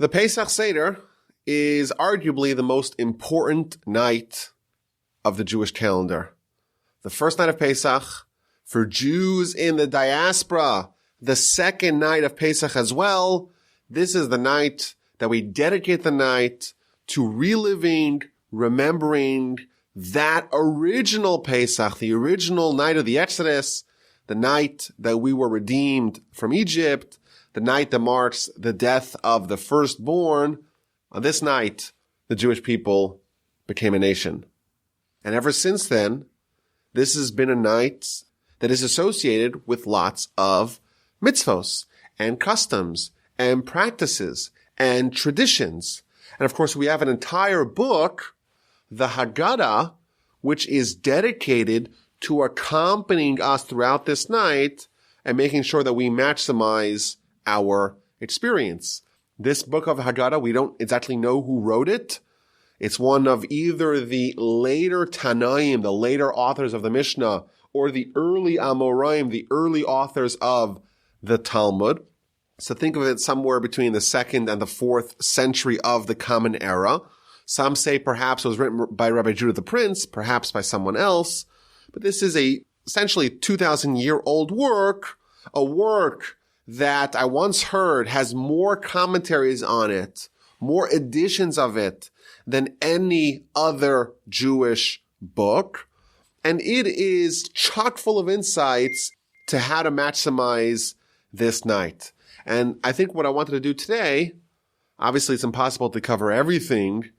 The Pesach Seder is arguably the most important night of the Jewish calendar. The first night of Pesach, for Jews in the diaspora, the second night of Pesach as well. This is the night that we dedicate the night to reliving, remembering that original Pesach, the original night of the Exodus, the night that we were redeemed from Egypt, the night that marks the death of the firstborn. On this night, the Jewish people became a nation. And ever since then, this has been a night that is associated with lots of mitzvos and customs and practices and traditions. And of course, we have an entire book, the Haggadah, which is dedicated to accompanying us throughout this night and making sure that we maximize our experience. This book of Haggadah, we don't exactly know who wrote it. It's one of either the later Tanaim, the later authors of the Mishnah, or the early Amoraim, the early authors of the Talmud. So think of it somewhere between the 2nd and the 4th century of the Common Era. Some say perhaps it was written by Rabbi Judah the Prince, perhaps by someone else. But this is a essentially 2,000-year-old work, a work that I once heard has more commentaries on it, more editions of it than any other Jewish book. And it is chock full of insights to how to maximize this night. And I think what I wanted to do today, obviously it's impossible to cover everything,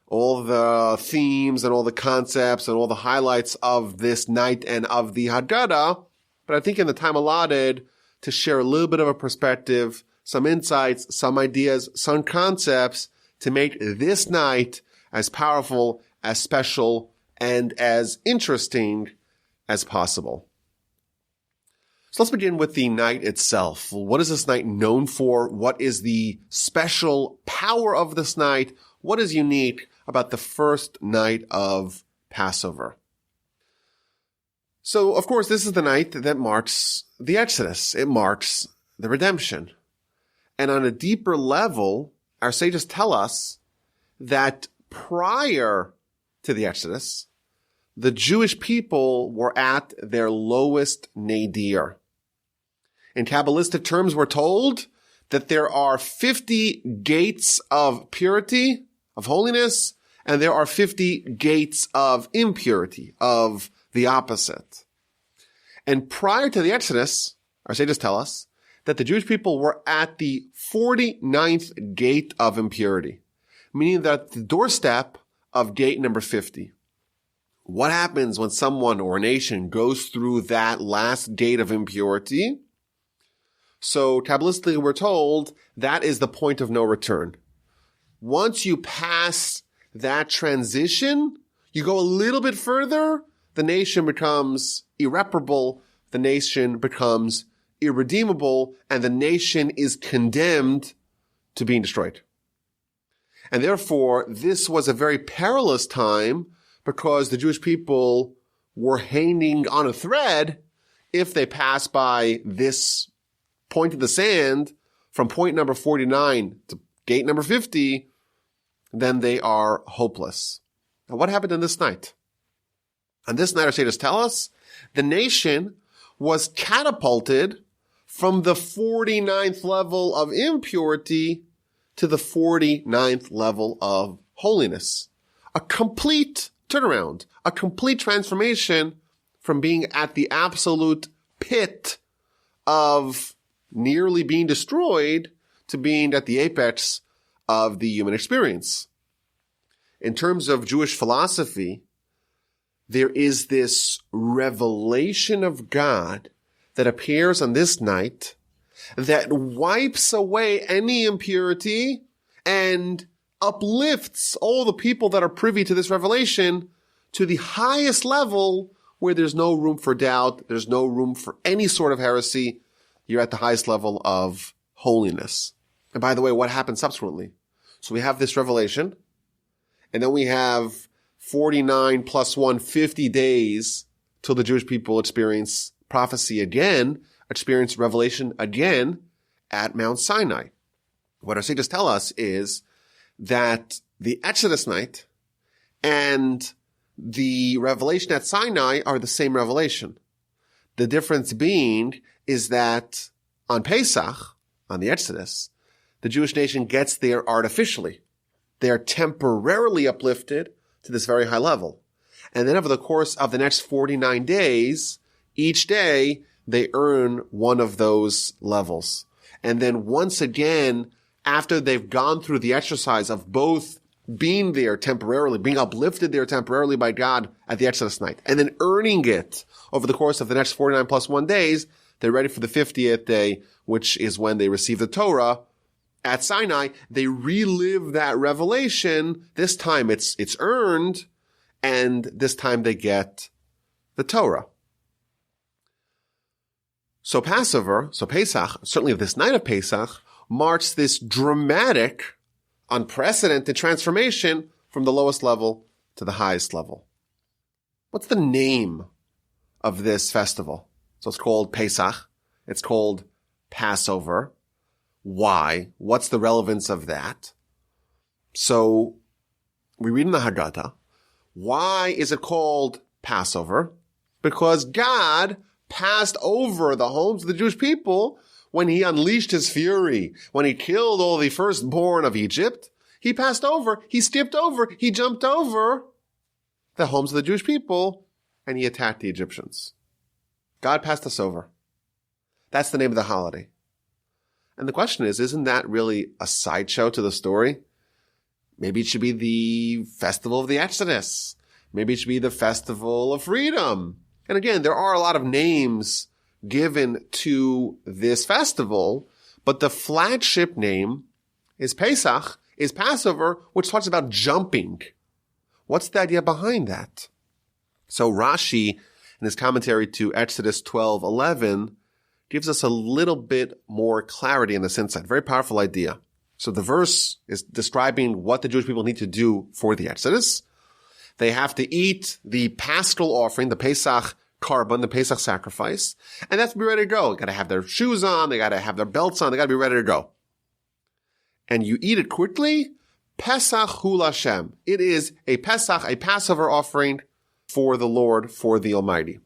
all the themes and all the concepts and all the highlights of this night and of the Haggadah, but I think in the time allotted to share a little bit of a perspective, some insights, some ideas, some concepts to make this night as powerful, as special, and as interesting as possible. So let's begin with the night itself. What is this night known for? What is the special power of this night? What is unique about the first night of Passover? So, of course, this is the night that marks the Exodus. It marks the redemption. And on a deeper level, our sages tell us that prior to the Exodus, the Jewish people were at their lowest nadir. In Kabbalistic terms, we're told that there are 50 gates of purity, of holiness, and there are 50 gates of impurity, of the opposite. And prior to the Exodus, our sages tell us that the Jewish people were at the 49th gate of impurity, meaning that the doorstep of gate number 50. What happens when someone or a nation goes through that last gate of impurity? So Kabbalistically, we're told that is the point of no return. Once you pass that transition, you go a little bit further, the nation becomes irreparable, the nation becomes irredeemable, and the nation is condemned to being destroyed. And therefore, this was a very perilous time because the Jewish people were hanging on a thread. If they pass by this point in the sand from point number 49 to gate number 50, then they are hopeless. Now, what happened on this night? On this night, our sages tell us, the nation was catapulted from the 49th level of impurity to the 49th level of holiness. A complete turnaround, a complete transformation from being at the absolute pit of nearly being destroyed to being at the apex of the human experience. In terms of Jewish philosophy, there is this revelation of God that appears on this night that wipes away any impurity and uplifts all the people that are privy to this revelation to the highest level where there's no room for doubt, there's no room for any sort of heresy. You're at the highest level of holiness. And by the way, what happens subsequently? So we have this revelation, and then we have 49 plus 1, 50 days till the Jewish people experience prophecy again, experience revelation again at Mount Sinai. What our sages tell us is that the Exodus night and the revelation at Sinai are the same revelation. The difference being is that on Pesach, on the Exodus, the Jewish nation gets there artificially. They are temporarily uplifted to this very high level. And then over the course of the next 49 days, each day, they earn one of those levels. And then once again, after they've gone through the exercise of both being there temporarily, being uplifted there temporarily by God at the Exodus night, and then earning it over the course of the next 49 plus 1 days, they're ready for the 50th day, which is when they receive the Torah at Sinai. They relive that revelation. This time it's earned, and this time they get the Torah. So Passover, so Pesach, certainly this night of Pesach, marks this dramatic, unprecedented transformation from the lowest level to the highest level. What's the name of this festival? So it's called Pesach. It's called Passover. Why? What's the relevance of that? So we read in the Haggadah, why is it called Passover? Because God passed over the homes of the Jewish people when he unleashed his fury, when he killed all the firstborn of Egypt. He passed over, he skipped over, he jumped over the homes of the Jewish people, and he attacked the Egyptians. God passed us over. That's the name of the holiday. And the question is, isn't that really a sideshow to the story? Maybe it should be the festival of the Exodus. Maybe it should be the festival of freedom. And again, there are a lot of names given to this festival, but the flagship name is Pesach, is Passover, which talks about jumping. What's the idea behind that? So Rashi, in his commentary to Exodus 12:11, gives us a little bit more clarity in this insight. Very powerful idea. So the verse is describing what the Jewish people need to do for the Exodus. They have to eat the paschal offering, the Pesach carbon, the Pesach sacrifice, and that's to be ready to go. They got to have their shoes on, they got to have their belts on, they got to be ready to go. And you eat it quickly. Pesach hu Hashem. It is a Pesach, a Passover offering for the Lord, for the Almighty.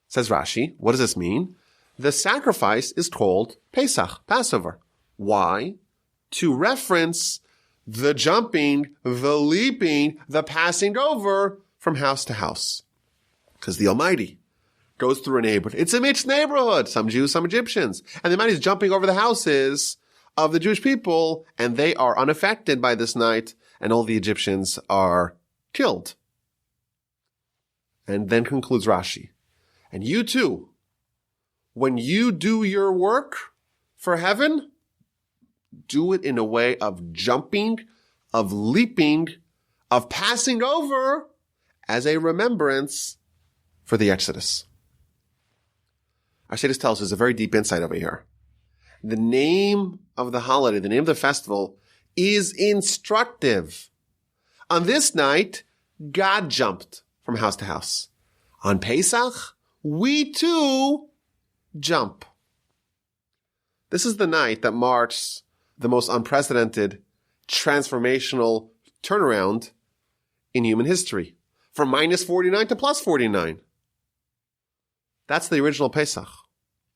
Says Rashi, what does this mean? The sacrifice is called Pesach, Passover. Why? To reference the jumping, the leaping, the passing over from house to house. Because the Almighty goes through a neighborhood. It's a mixed neighborhood. Some Jews, some Egyptians. And the Almighty is jumping over the houses of the Jewish people, and they are unaffected by this night, and all the Egyptians are killed. And then concludes Rashi. And you too, when you do your work for heaven, do it in a way of jumping, of leaping, of passing over as a remembrance for the Exodus. Our Sages tells us a very deep insight over here. The name of the holiday, the name of the festival, is instructive. On this night, God jumped from house to house. On Pesach, we too jump. This is the night that marks the most unprecedented transformational turnaround in human history. From minus 49 to plus 49. That's the original Pesach.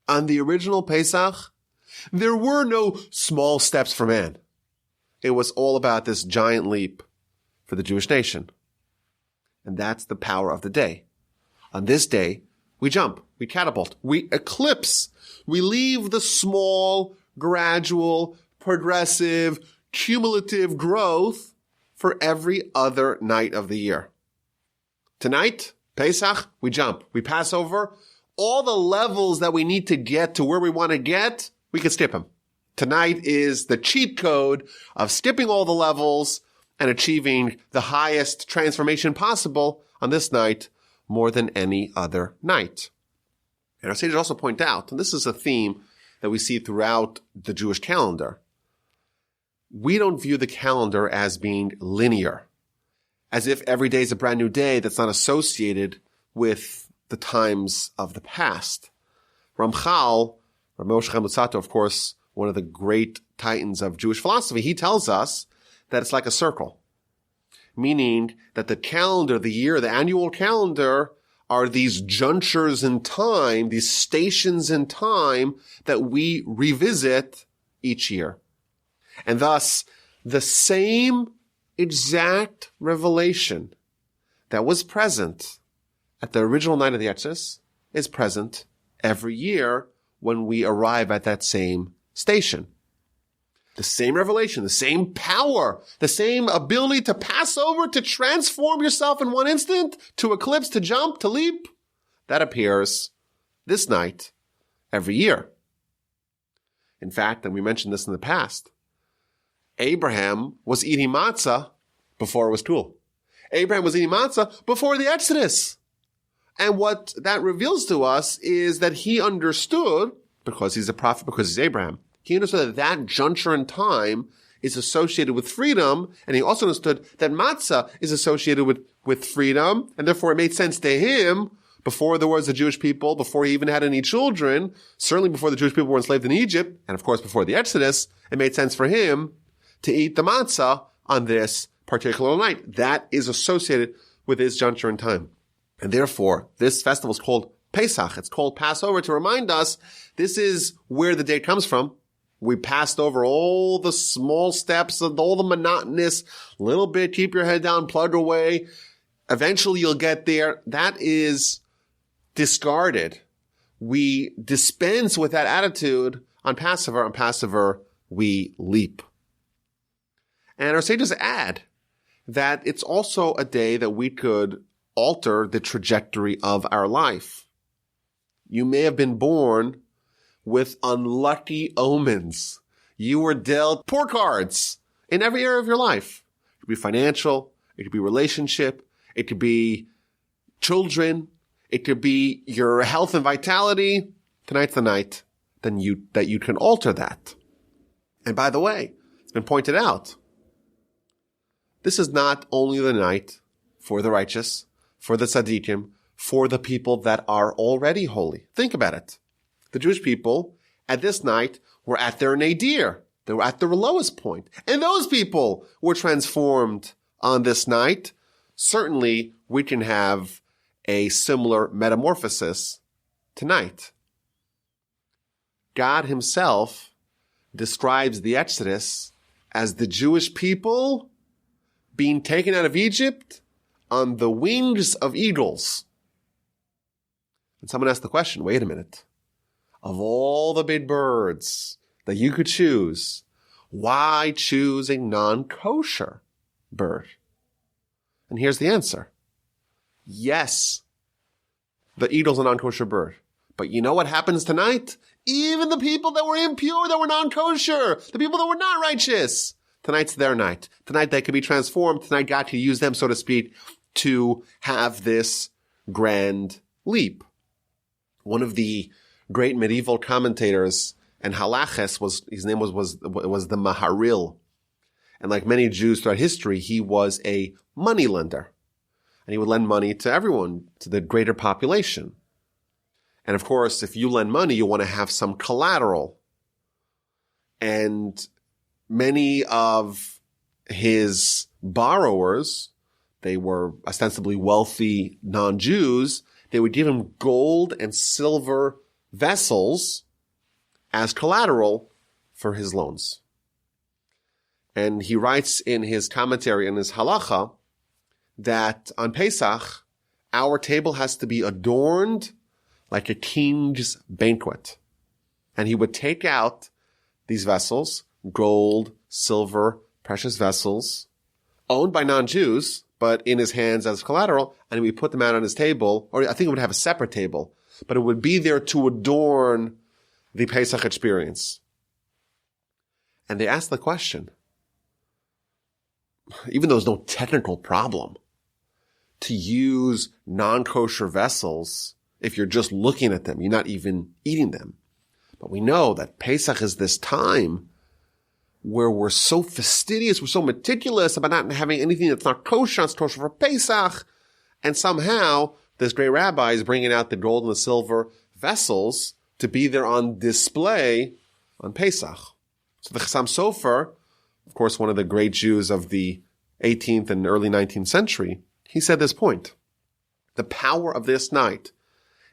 On the original Pesach, there were no small steps for man. It was all about this giant leap for the Jewish nation. And that's the power of the day. On this day, we jump, we catapult, we eclipse, we leave the small, gradual, progressive, cumulative growth for every other night of the year. Tonight, Pesach, we jump, we pass over. All the levels that we need to get to where we want to get, we can skip them. Tonight is the cheat code of skipping all the levels and achieving the highest transformation possible on this night more than any other night. And our sages also point out, and this is a theme that we see throughout the Jewish calendar, we don't view the calendar as being linear, as if every day is a brand new day that's not associated with the times of the past. Ramchal, Rav Moshe Chaim Luzzatto, of course, one of the great titans of Jewish philosophy, he tells us that it's like a circle, meaning that the calendar, the year, the annual calendar are these junctures in time, these stations in time that we revisit each year. And thus, the same exact revelation that was present at the original night of the Exodus is present every year when we arrive at that same station. The same revelation, the same power, the same ability to pass over, to transform yourself in one instant, to eclipse, to jump, to leap, that appears this night every year. In fact, and we mentioned this in the past, Abraham was eating matzah before it was Tul. Abraham was eating matzah before the Exodus. And what that reveals to us is that he understood, because he's a prophet, because he's Abraham, he understood that that juncture in time is associated with freedom, and he also understood that matzah is associated with freedom, and therefore it made sense to him, before there was a Jewish people, before he even had any children, certainly before the Jewish people were enslaved in Egypt, and of course before the Exodus, it made sense for him to eat the matzah on this particular night. That is associated with his juncture in time. And therefore, this festival is called Pesach. It's called Passover to remind us this is where the date comes from. We passed over all the small steps of all the monotonous, little bit, keep your head down, plug away. Eventually you'll get there. That is discarded. We dispense with that attitude on Passover. On Passover, we leap. And our sages add that it's also a day that we could alter the trajectory of our life. You may have been born with unlucky omens. You were dealt poor cards in every area of your life. It could be financial. It could be relationship. It could be children. It could be your health and vitality. Tonight's the night that you can alter that. And by the way, it's been pointed out, this is not only the night for the righteous, for the tzaddikim, for the people that are already holy. Think about it. The Jewish people at this night were at their nadir. They were at their lowest point. And those people were transformed on this night. Certainly, we can have a similar metamorphosis tonight. God himself describes the Exodus as the Jewish people being taken out of Egypt on the wings of eagles. And someone asked the question, wait a minute. Of all the big birds that you could choose, why choose a non-kosher bird? And here's the answer. Yes, the eagle's a non-kosher bird. But you know what happens tonight? Even the people that were impure, that were non-kosher, the people that were not righteous, tonight's their night. Tonight they could be transformed. Tonight God could use them, so to speak, to have this grand leap. One of the great medieval commentators and halaches his name was the Maharil. And like many Jews throughout history, he was a money lender. And he would lend money to everyone, to the greater population. And of course, if you lend money, you want to have some collateral. And many of his borrowers, they were ostensibly wealthy non-Jews, they would give him gold and silver vessels as collateral for his loans. And he writes in his commentary in his halacha that on Pesach, our table has to be adorned like a king's banquet. And he would take out these vessels, gold, silver, precious vessels, owned by non-Jews, but in his hands as collateral, and he would put them out on his table, or I think it would have a separate table, but it would be there to adorn the Pesach experience. And they asked the question, even though there's no technical problem, to use non-kosher vessels if you're just looking at them, you're not even eating them. But we know that Pesach is this time where we're so fastidious, we're so meticulous about not having anything that's not kosher, it's kosher for Pesach. And somehow, this great rabbi is bringing out the gold and the silver vessels to be there on display on Pesach. So the Chassam Sofer, of course, one of the great Jews of the 18th and early 19th century, he said this point. The power of this night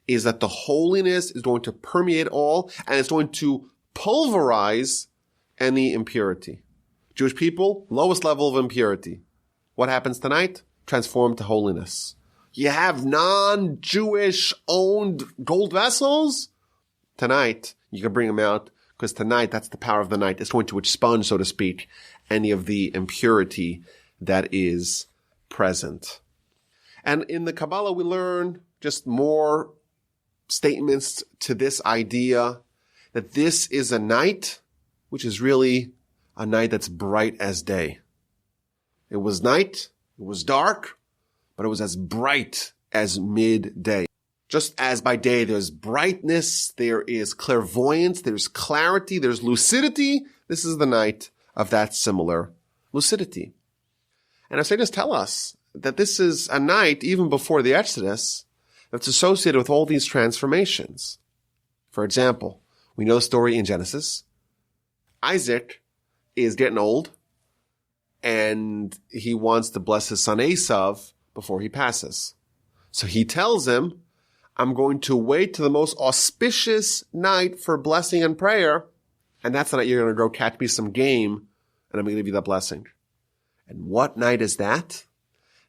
is that the holiness is going to permeate all, and it's going to pulverize any impurity. Jewish people, lowest level of impurity. What happens tonight? Transformed to holiness. You have non-Jewish owned gold vessels? Tonight, you can bring them out, because tonight, that's the power of the night. It's going to expunge, so to speak, any of the impurity that is present. And in the Kabbalah, we learn just more statements to this idea that this is a night which is really a night that's bright as day. It was night, it was dark, but it was as bright as midday. Just as by day there's brightness, there is clairvoyance, there's clarity, there's lucidity, this is the night of that similar lucidity. And our sages tell us that this is a night, even before the Exodus, that's associated with all these transformations. For example, we know the story in Genesis. Isaac is getting old, and he wants to bless his son Esav before he passes. So he tells him, I'm going to wait to the most auspicious night for blessing and prayer, and that's the night you're going to go catch me some game, and I'm going to give you that blessing. And what night is that?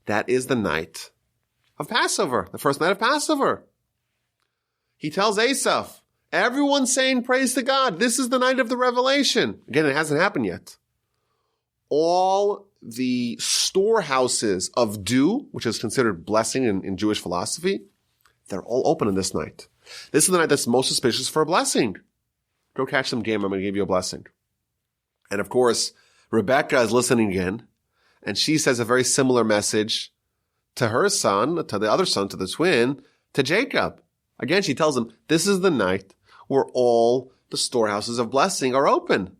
That is the night of Passover, the first night of Passover. He tells Esav, everyone's saying praise to God. This is the night of the revelation. Again, it hasn't happened yet. All the storehouses of dew, which is considered blessing in Jewish philosophy, they're all open on this night. This is the night that's most auspicious for a blessing. Go catch some game. I'm going to give you a blessing. And of course, Rebecca is listening again, and she says a very similar message to her son, to the other son, to the twin, to Jacob. Again, she tells him, this is the night where all the storehouses of blessing are open.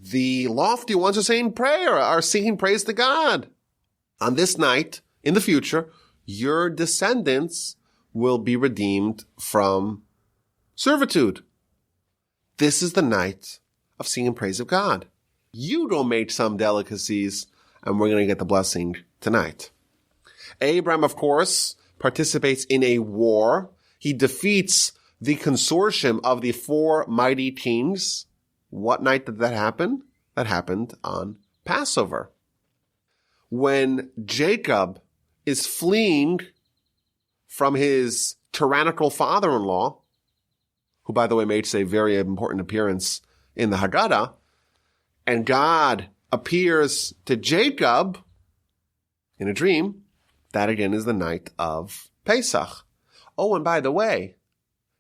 The lofty ones are saying prayer, are singing praise to God. On this night, in the future, your descendants will be redeemed from servitude. This is the night of singing praise of God. You go make some delicacies, and we're going to get the blessing tonight. Abraham, of course, participates in a war. He defeats the consortium of the four mighty kings. What night did that happen? That happened on Passover. When Jacob is fleeing from his tyrannical father-in-law, who, by the way, makes a very important appearance in the Haggadah, and God appears to Jacob in a dream, that again is the night of Pesach. Oh, and by the way,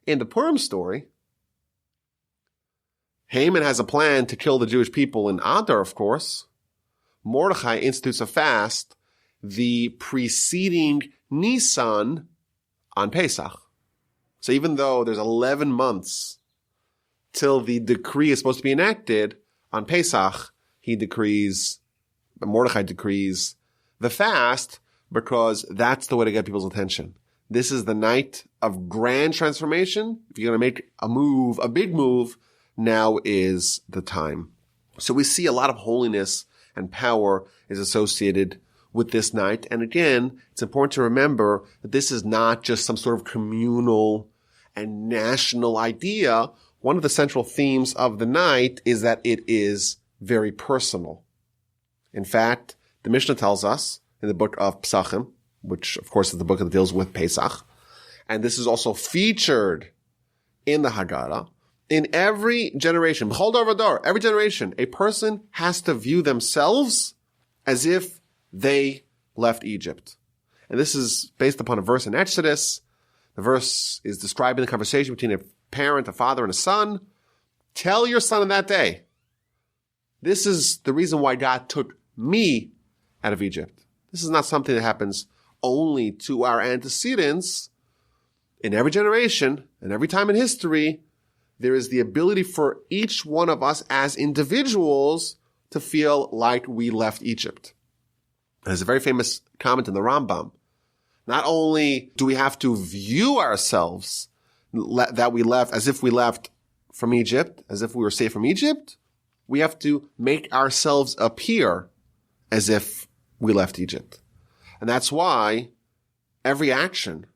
in the Purim story, Haman has a plan to kill the Jewish people in Adar, of course. Mordechai institutes a fast the preceding Nisan on Pesach. So even though there's 11 months till the decree is supposed to be enacted, on Pesach, Mordechai decrees the fast because that's the way to get people's attention. This is the night of grand transformation. If you're going to make a move, a big move, now is the time. So we see a lot of holiness and power is associated with this night. And again, it's important to remember that this is not just some sort of communal and national idea. One of the central themes of the night is that it is very personal. In fact, the Mishnah tells us in the book of Pesachim, which of course is the book that deals with Pesach, and this is also featured in the Haggadah, in every generation, b'chol dor v'dor, every generation, a person has to view themselves as if they left Egypt. And this is based upon a verse in Exodus. The verse is describing the conversation between a parent, a father, and a son. Tell your son in that day, this is the reason why God took me out of Egypt. This is not something that happens only to our antecedents. In every generation and every time in history, there is the ability for each one of us as individuals to feel like we left Egypt. There's a very famous comment in the Rambam. Not only do we have to view ourselves that we left as if we left from Egypt, as if we were safe from Egypt, we have to make ourselves appear as if we left Egypt. And that's why every action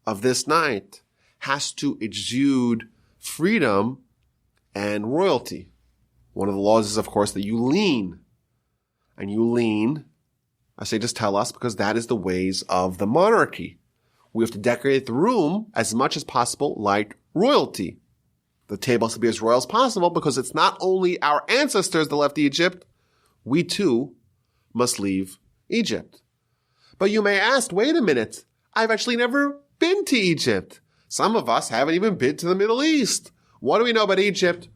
of this night has to exude freedom and royalty. One of the laws is, of course, that you lean. And you lean, I say just tell us, because that is the ways of the monarchy. We have to decorate the room as much as possible like royalty. The table has to be as royal as possible because it's not only our ancestors that left Egypt, we too must leave Egypt. But you may ask, wait a minute, I've actually never been to Egypt. Some of us haven't even been to the Middle East. What do we know about Egypt?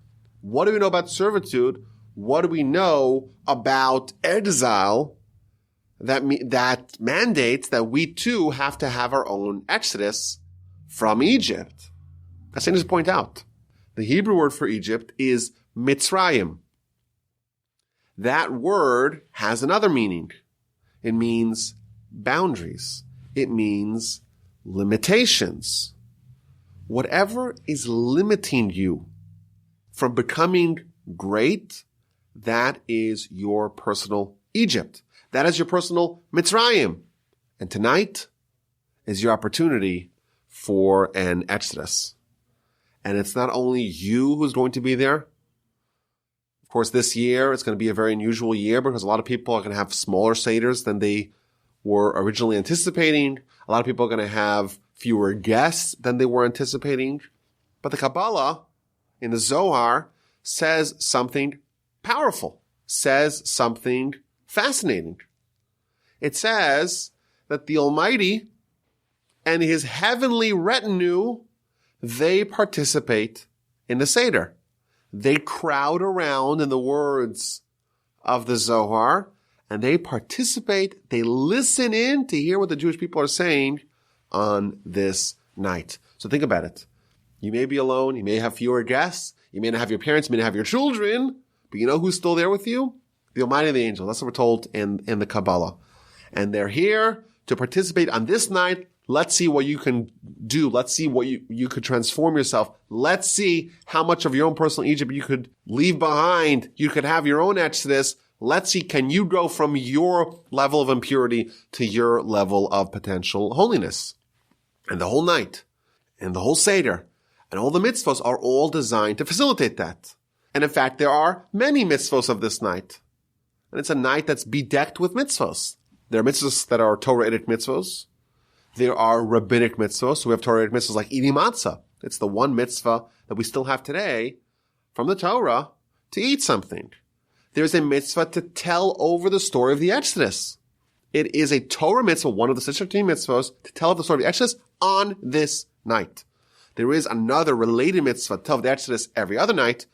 What do we know about servitude? What do we know about exile that mandates that we too have to have our own exodus from Egypt? I say just point out, the Hebrew word for Egypt is Mitzrayim. That word has another meaning. It means boundaries. It means limitations. Whatever is limiting you from becoming great, that is your personal Egypt. That is your personal Mitzrayim. And tonight is your opportunity for an exodus. And it's not only you who's going to be there. Of course, this year, it's going to be a very unusual year because a lot of people are going to have smaller Seders than they were originally anticipating. A lot of people are going to have fewer guests than they were anticipating. But the Kabbalah in the Zohar says something powerful, says something fascinating. It says that the Almighty and his heavenly retinue, they participate in the Seder. They crowd around, in the words of the Zohar, and they participate, they listen in to hear what the Jewish people are saying on this night. So think about it. You may be alone, you may have fewer guests, you may not have your parents, you may not have your children, but you know who's still there with you? The Almighty and the angels. That's what we're told in the Kabbalah. And they're here to participate on this night. Let's see what you can do. Let's see what you could transform yourself. Let's see how much of your own personal Egypt you could leave behind. You could have your own exodus. Let's see, can you go from your level of impurity to your level of potential holiness? And the whole night, and the whole Seder, and all the mitzvos are all designed to facilitate that. And in fact, there are many mitzvos of this night. And it's a night that's bedecked with mitzvos. There are mitzvos that are Torah-edic mitzvos. There are rabbinic mitzvos. So we have Torah-edic mitzvos like eating matzah. It's the one mitzvah that we still have today from the Torah to eat something. There's a mitzvah to tell over the story of the Exodus. It is a Torah mitzvah, one of the 613 mitzvahs, to tell the story of the Exodus on this night. There is another related mitzvah to tell of the Exodus every other night,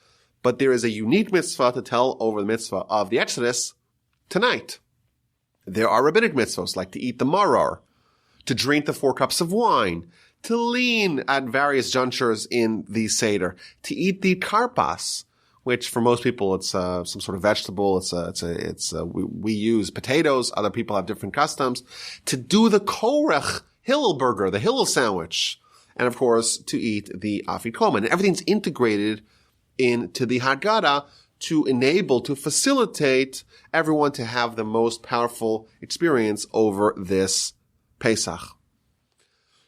but there is a unique mitzvah to tell over the mitzvah of the Exodus tonight. There are rabbinic mitzvahs, like to eat the maror, to drink the 4 cups of wine, to lean at various junctures in the Seder, to eat the karpas, which for most people it's some sort of vegetable. We use potatoes. Other people have different customs. To do the korech Hillel burger, the Hillel sandwich, and of course to eat the afikoman. And everything's integrated into the Haggadah to facilitate everyone to have the most powerful experience over this Pesach.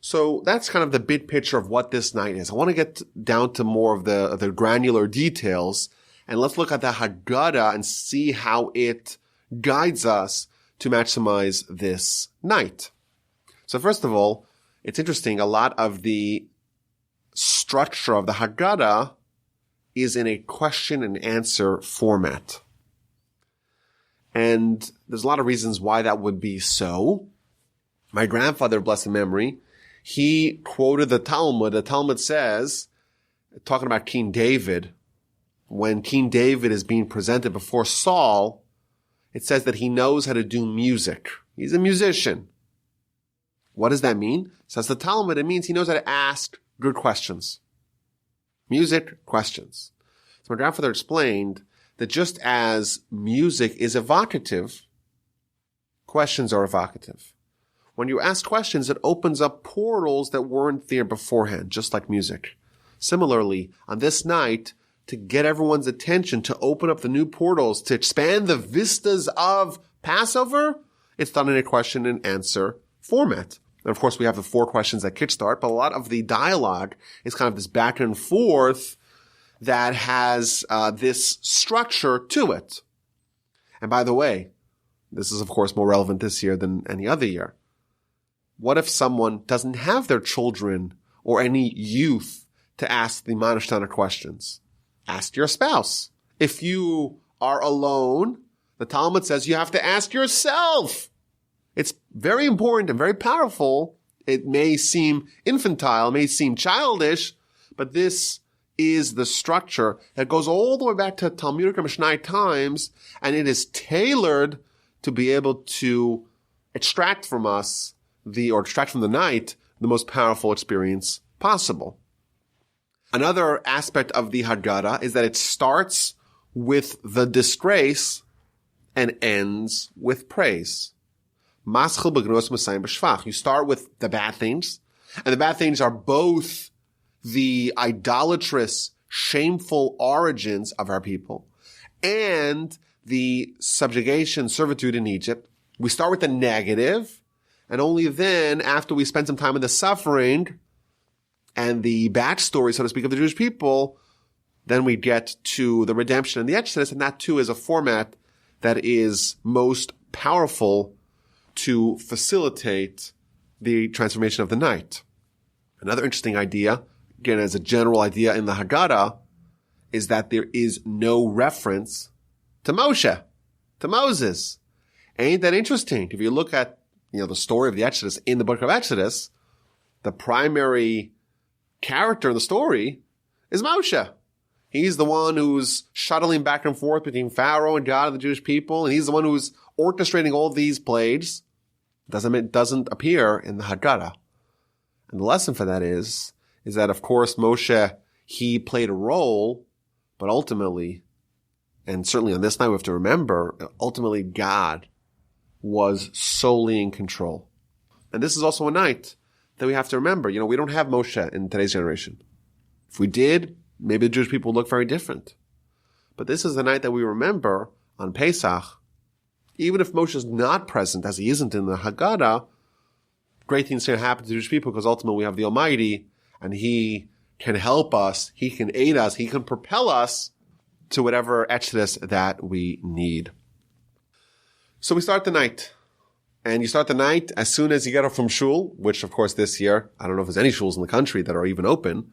So that's kind of the big picture of what this night is. I want to get down to more of the granular details, and let's look at the Haggadah and see how it guides us to maximize this night. So first of all, it's interesting, a lot of the structure of the Haggadah is in a question and answer format. And there's a lot of reasons why that would be so. My grandfather, blessed memory, he quoted the Talmud. The Talmud says, talking about King David, when King David is being presented before Saul, it says that he knows how to do music. He's a musician. What does that mean? Says the Talmud, it means he knows how to ask good questions. Music questions. So my grandfather explained that just as music is evocative, questions are evocative. When you ask questions, it opens up portals that weren't there beforehand, just like music. Similarly, on this night, to get everyone's attention, to open up the new portals, to expand the vistas of Passover, it's done in a question and answer format. And of course, we have the 4 questions that kickstart, but a lot of the dialogue is kind of this back and forth that has this structure to it. And by the way, this is of course more relevant this year than any other year. What if someone doesn't have their children or any youth to ask the Manishtana questions? Ask your spouse. If you are alone, the Talmud says you have to ask yourself. It's very important and very powerful. It may seem infantile, it may seem childish, but this is the structure that goes all the way back to Talmudic and Mishnah times, and it is tailored to be able to extract from the night, the most powerful experience possible. Another aspect of the Haggadah is that it starts with the disgrace and ends with praise. You start with the bad things, and the bad things are both the idolatrous, shameful origins of our people and the subjugation, servitude in Egypt. We start with the negative, and only then, after we spend some time in the suffering and the backstory, so to speak, of the Jewish people, then we get to the redemption and the Exodus, and that too is a format that is most powerful to facilitate the transformation of the night. Another interesting idea, again, as a general idea in the Haggadah, is that there is no reference to Moshe, to Moses. Ain't that interesting? If you look at, the story of the Exodus in the book of Exodus, the primary character in the story is Moshe. He's the one who's shuttling back and forth between Pharaoh and God and the Jewish people, and he's the one who's orchestrating all these plagues. It doesn't appear in the Haggadah. And the lesson for that is that of course Moshe, he played a role, but ultimately, and certainly on this night we have to remember, ultimately God was solely in control. And this is also a night that we have to remember. We don't have Moshe in today's generation. If we did, maybe the Jewish people would look very different. But this is the night that we remember on Pesach. Even if Moshe is not present, as he isn't in the Haggadah, great things can happen to the Jewish people because ultimately we have the Almighty, and He can help us, He can aid us, He can propel us to whatever exodus that we need. So we start the night. And you start the night as soon as you get off from shul, which of course this year, I don't know if there's any shuls in the country that are even open.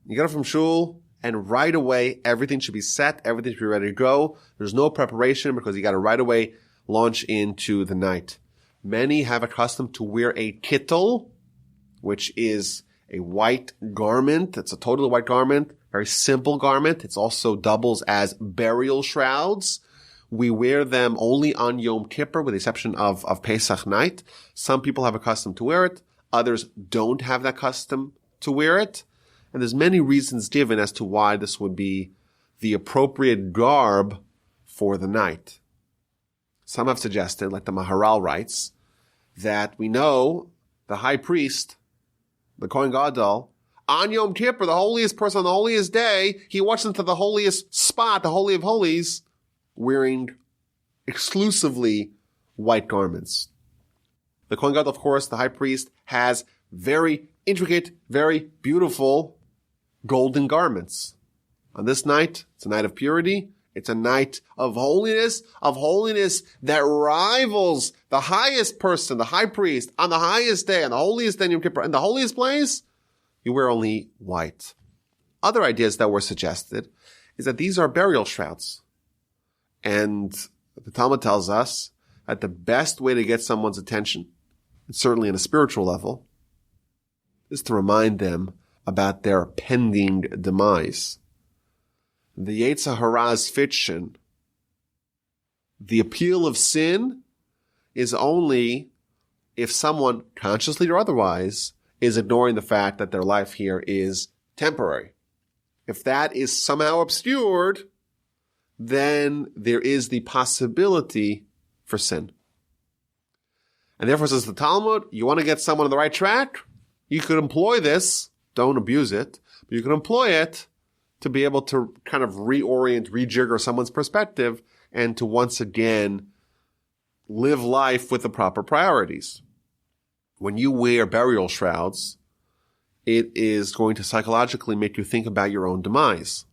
You get off from shul, and right away, everything should be set, everything should be ready to go. There's no preparation because you got to right away launch into the night. Many have a custom to wear a kittel, which is a white garment. It's a totally white garment, very simple garment. It also doubles as burial shrouds. We wear them only on Yom Kippur, with the exception of Pesach night. Some people have a custom to wear it. Others don't have that custom to wear it. And there's many reasons given as to why this would be the appropriate garb for the night. Some have suggested, like the Maharal writes, that we know the high priest, the Kohen Gadol, on Yom Kippur, the holiest person on the holiest day, he walks into the holiest spot, the Holy of Holies, wearing exclusively white garments. The Kohen Gadol, of course, the high priest, has very intricate, very beautiful golden garments. On this night, it's a night of purity. It's a night of holiness that rivals the highest person, the high priest, on the highest day, on the holiest day in Yom Kippur. In the holiest place, you wear only white. Other ideas that were suggested is that these are burial shrouds. And the Talmud tells us that the best way to get someone's attention, certainly on a spiritual level, is to remind them about their pending demise. The Yetzer Hara's fiction, the appeal of sin, is only if someone, consciously or otherwise, is ignoring the fact that their life here is temporary. If that is somehow obscured, then there is the possibility for sin. And therefore, says the Talmud, you want to get someone on the right track? You could employ this, don't abuse it, But you can employ it to be able to kind of reorient, rejigger someone's perspective and to once again live life with the proper priorities. When you wear burial shrouds, it is going to psychologically make you think about your own demise.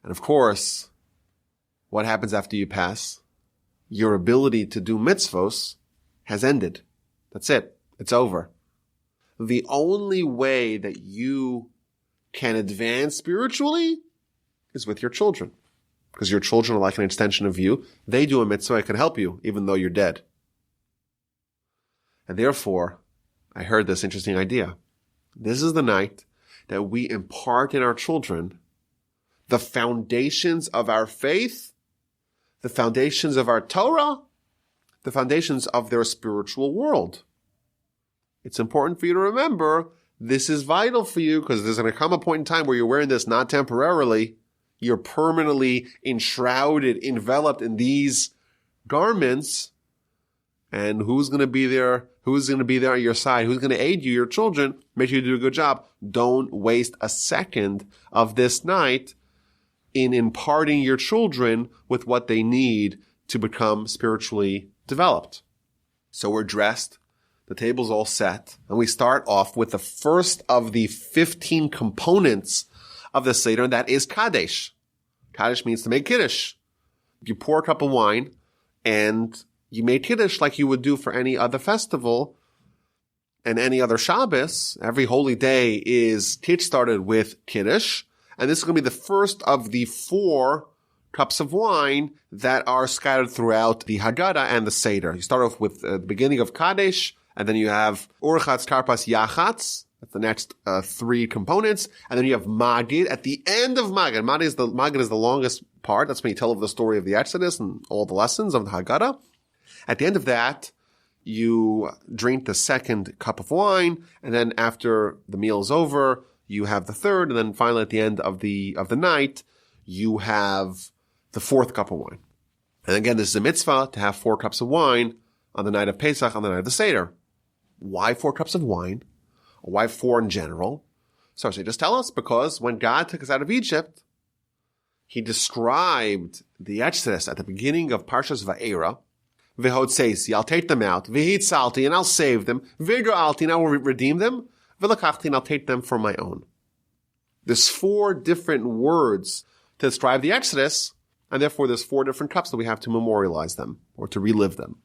And of course, what happens after you pass? Your ability to do mitzvos has ended. That's it. It's over. The only way that you can advance spiritually is with your children. Because your children are like an extension of you. They do a mitzvah, it can help you, even though you're dead. And therefore, I heard this interesting idea. This is the night that we impart in our children the foundations of our faith, the foundations of our Torah, the foundations of their spiritual world. It's important for you to remember this is vital for you because there's going to come a point in time where you're wearing this not temporarily. You're permanently enshrouded, enveloped in these garments. And who's going to be there? Who's going to be there on your side? Who's going to aid you? Your children. Make sure you do a good job. Don't waste a second of this night in imparting your children with what they need to become spiritually developed. So we're dressed. The table's all set. And we start off with the first of the 15 components of the Seder, and that is Kadesh. Kadesh means to make Kiddush. You pour a cup of wine, and you make Kiddush like you would do for any other festival and any other Shabbos. Every holy day is kick-started with Kiddush, and this is going to be the first of the 4 cups of wine that are scattered throughout the Haggadah and the Seder. You start off with the beginning of Kadesh, and then you have Urchatz, Karpas, Yachatz. That's the next 3 components. And then you have Magid at the end of Magid. Magid is the longest part. That's when you tell of the story of the Exodus and all the lessons of the Haggadah. At the end of that, you drink the second cup of wine. And then after the meal is over, you have the third. And then finally at the end of the night, you have the 4th cup of wine. And again, this is a mitzvah to have 4 cups of wine on the night of Pesach, on the night of the Seder. Why 4 cups of wine? Why 4 in general? So just tell us, because when God took us out of Egypt, He described the Exodus at the beginning of Parshas Va'era. V'hodseisi, I'll take them out. V'hitzalti, and I'll save them. V'ga'alti, and I will redeem them. V'lakachti, and I'll take them for my own. There's 4 different words to describe the Exodus, and therefore there's 4 different cups that we have to memorialize them, or to relive them.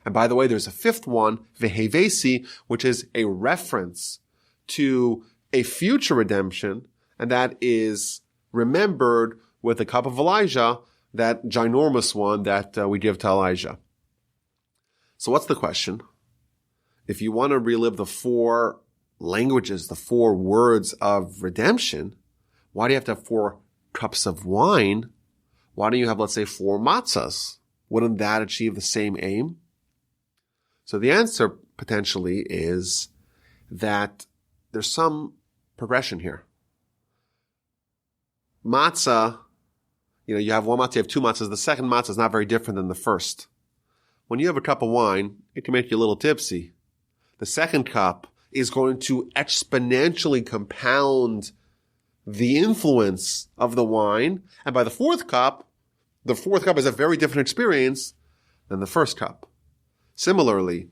And by the way, there's a 5th one, Vehevesi, which is a reference to a future redemption, and that is remembered with the cup of Elijah, that ginormous one that we give to Elijah. So what's the question? If you want to relive the 4 languages, the 4 words of redemption, why do you have to have 4 cups of wine? Why don't you have, let's say, 4 matzahs? Wouldn't that achieve the same aim? So the answer potentially is that there's some progression here. Matzah, you have 1 matzah, you have 2 matzahs. The second matzah is not very different than the first. When you have a cup of wine, it can make you a little tipsy. The second cup is going to exponentially compound the influence of the wine. And by the 4th cup is a very different experience than the first cup. Similarly,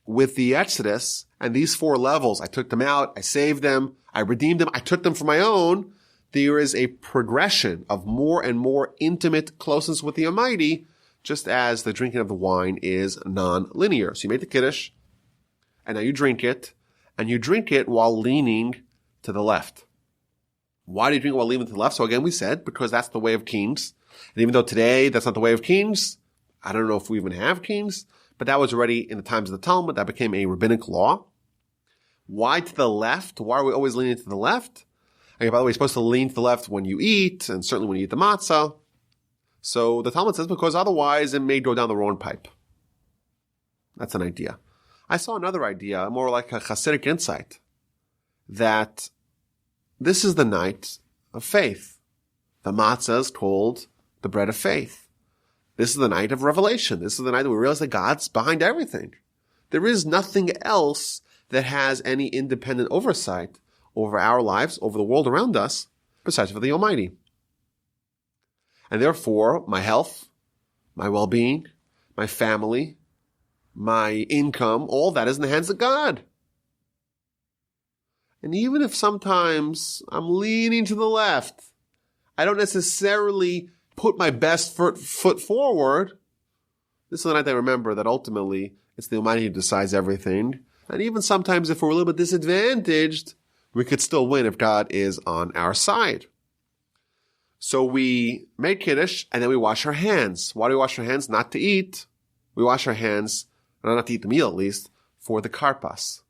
with the Exodus and these 4 levels, I took them out, I saved them, I redeemed them, I took them for my own, there is a progression of more and more intimate closeness with the Almighty, just as the drinking of the wine is non-linear. So you made the Kiddush, and now you drink it, and you drink it while leaning to the left. Why do you drink while leaning to the left? So again, we said, because that's the way of kings. And even though today that's not the way of kings, I don't know if we even have kings, but that was already in the times of the Talmud. That became a rabbinic law. Why to the left? Why are we always leaning to the left? Okay, by the way, you're supposed to lean to the left when you eat, and certainly when you eat the matzah. So the Talmud says because otherwise it may go down the wrong pipe. That's an idea. I saw another idea, more like a Hasidic insight, that this is the night of faith. The matzah is called the bread of faith. This is the night of revelation. This is the night that we realize that God's behind everything. There is nothing else that has any independent oversight. over our lives, over the world around us, besides for the Almighty. And therefore, my health, my well-being, my family, my income, all that is in the hands of God. And even if sometimes I'm leaning to the left, I don't necessarily put my best foot forward. This is the night I remember that ultimately it's the Almighty who decides everything. And even sometimes if we're a little bit disadvantaged, we could still win if God is on our side. So we make Kiddush and then we wash our hands. Why do we wash our hands? Not to eat. We wash our hands, not to eat the meal at least, for the karpas.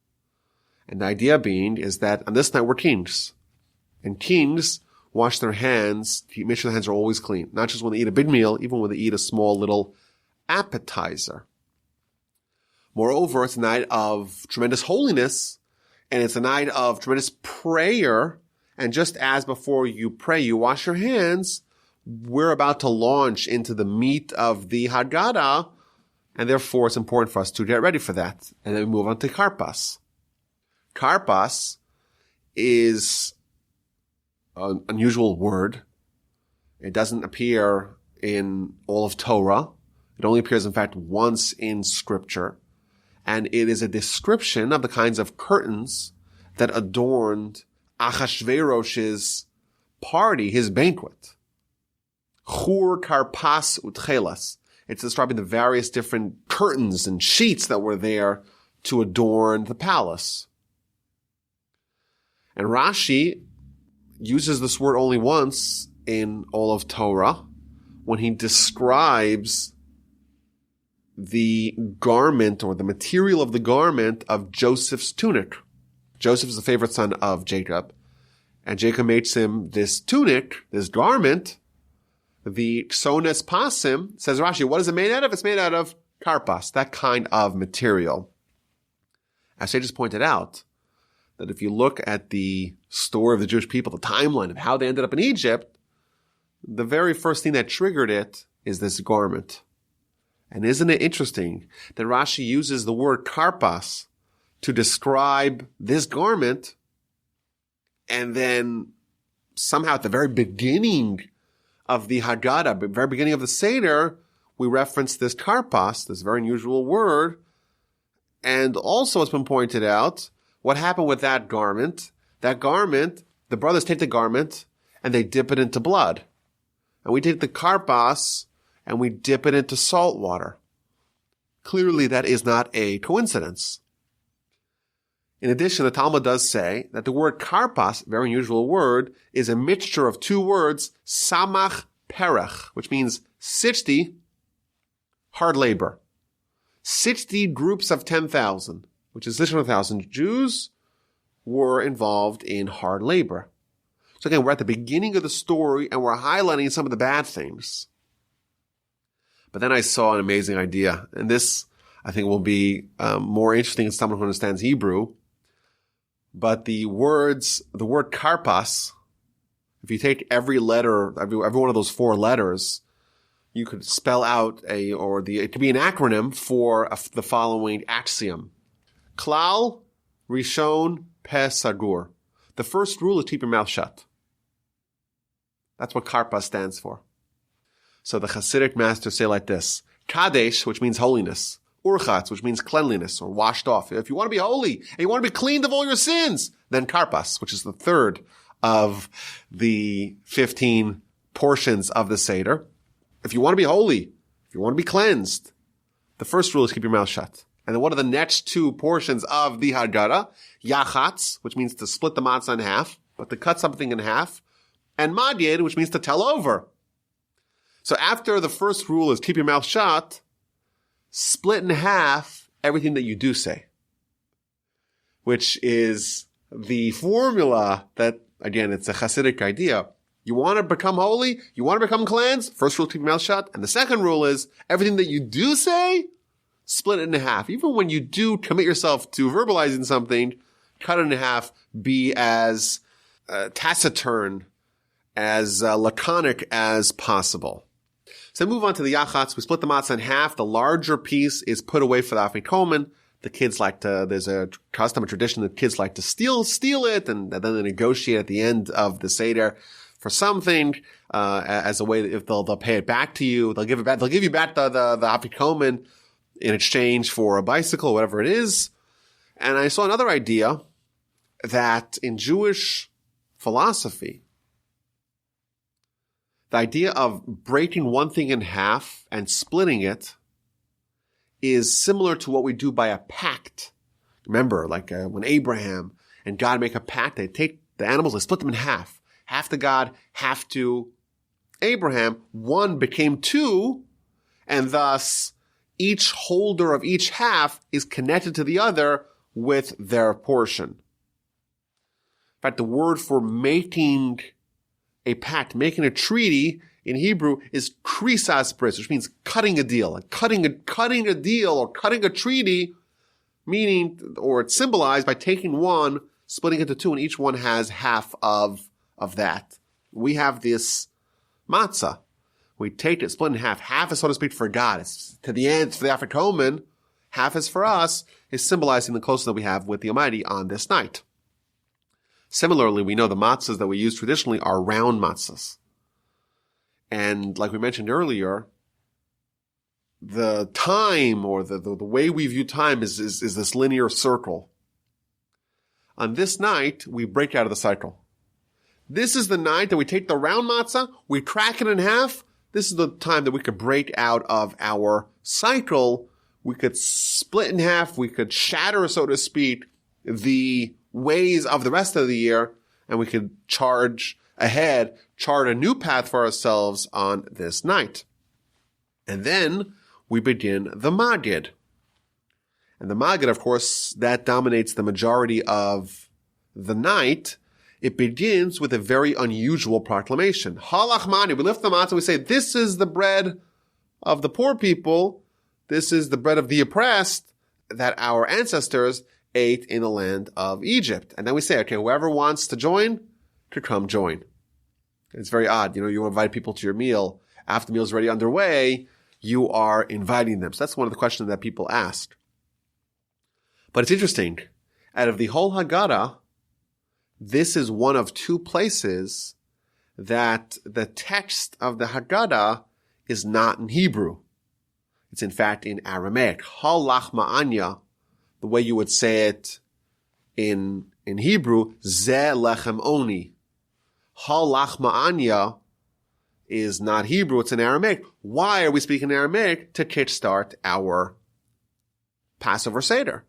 And the idea being is that on this night we're kings. And kings wash their hands to make sure their hands are always clean. Not just when they eat a big meal, even when they eat a small little appetizer. Moreover, it's a night of tremendous holiness, and it's a night of tremendous prayer. And just as before you pray, you wash your hands, we're about to launch into the meat of the Haggadah, and therefore it's important for us to get ready for that. And then we move on to Karpas. Karpas is an unusual word. It doesn't appear in all of Torah. It only appears, in fact, once in Scripture. And it is a description of the kinds of curtains that adorned Achashverosh's party, his banquet. Chur karpas utchelas. It's describing the various different curtains and sheets that were there to adorn the palace. And Rashi uses this word only once in all of Torah when he describes the garment or the material of the garment of Joseph's tunic. Joseph is the favorite son of Jacob, and Jacob makes him this tunic, this garment. The Ksones Pasim, says Rashi, what is it made out of? It's made out of karpas, that kind of material. As I just pointed out, that if you look at the story of the Jewish people, the timeline of how they ended up in Egypt, the very first thing that triggered it is this garment. And isn't it interesting that Rashi uses the word karpas to describe this garment, and then somehow at the very beginning of the Haggadah, the very beginning of the Seder, we reference this karpas, this very unusual word. And also, it's been pointed out, what happened with that garment? That garment, the brothers take the garment and they dip it into blood. And we take the karpas and we dip it into salt water. Clearly, that is not a coincidence. In addition, the Talmud does say that the word karpas, very unusual word, is a mixture of two words, samach perech, which means 60, hard labor. 60 groups of 10,000, which is 600,000 Jews, were involved in hard labor. So again, we're at the beginning of the story and we're highlighting some of the bad things. But then I saw an amazing idea, and this I think will be more interesting to someone who understands Hebrew. But the word karpas, if you take every letter, every one of those four letters, you could spell out it could be an acronym for the following axiom. Klal, Rishon, Peh, Sagur. The first rule is keep your mouth shut. That's what karpas stands for. So the Hasidic masters say like this: Kadesh, which means holiness. Urchatz, which means cleanliness or washed off. If you want to be holy and you want to be cleaned of all your sins, then karpas, which is the third of the 15 portions of the Seder. If you want to be holy, if you want to be cleansed, the first rule is keep your mouth shut. And then what are the next two portions of the Haggadah? Yachatz, which means to split the matzah in half, but to cut something in half. And Nadir, which means to tell over. So after the first rule is keep your mouth shut, split in half everything that you do say, which is the formula that, again, it's a Hasidic idea. You want to become holy? You want to become cleansed? First rule, keep your mouth shut. And the second rule is everything that you do say, split it in half. Even when you do commit yourself to verbalizing something, cut it in half. Be as taciturn, as laconic as possible. So move on to the yachatz. We split the matzah in half. The larger piece is put away for the afikomen. there's a custom, a tradition that kids like to steal it, and then they negotiate at the end of the Seder for something, as a way that if they'll pay it back to you, they'll give you back the afikomen in exchange for a bicycle, whatever it is. And I saw another idea that in Jewish philosophy, the idea of breaking one thing in half and splitting it is similar to what we do by a pact. Remember, when Abraham and God make a pact, they take the animals, they split them in half. Half to God, half to Abraham. One became two, and thus each holder of each half is connected to the other with their portion. In fact, the word for making a pact, making a treaty in Hebrew is krisas bris, which means cutting a deal. Cutting a deal or cutting a treaty, meaning, or it's symbolized by taking one, splitting it into two, and each one has half of that. We have this matzah. We take it, split in half. Half is, so to speak, for God. It's to the end, for the Afikomen. Half is for us, is symbolizing the closeness that we have with the Almighty on this night. Similarly, we know the matzahs that we use traditionally are round matzahs. And like we mentioned earlier, the time, or the way we view time is this linear circle. On this night, we break out of the cycle. This is the night that we take the round matzah, we crack it in half. This is the time that we could break out of our cycle. We could split in half. We could shatter, so to speak, the ways of the rest of the year, and we could charge ahead, chart a new path for ourselves on this night. And then we begin the Magid. And the Magid, of course, that dominates the majority of the night. It begins with a very unusual proclamation. Halachmani, we lift the matzah and we say, this is the bread of the poor people. This is the bread of the oppressed that our ancestors ate in the land of Egypt. And then we say, okay, whoever wants to join, to come join. It's very odd. You invite people to your meal. After the meal is already underway, you are inviting them. So that's one of the questions that people ask. But it's interesting. Out of the whole Haggadah, this is one of two places that the text of the Haggadah is not in Hebrew. It's in fact in Aramaic. Halach ma'anya, the way you would say it in Hebrew, ze lechem oni. Halach ma'anya is not Hebrew, it's in Aramaic. Why are we speaking Aramaic? To kickstart our Passover Seder.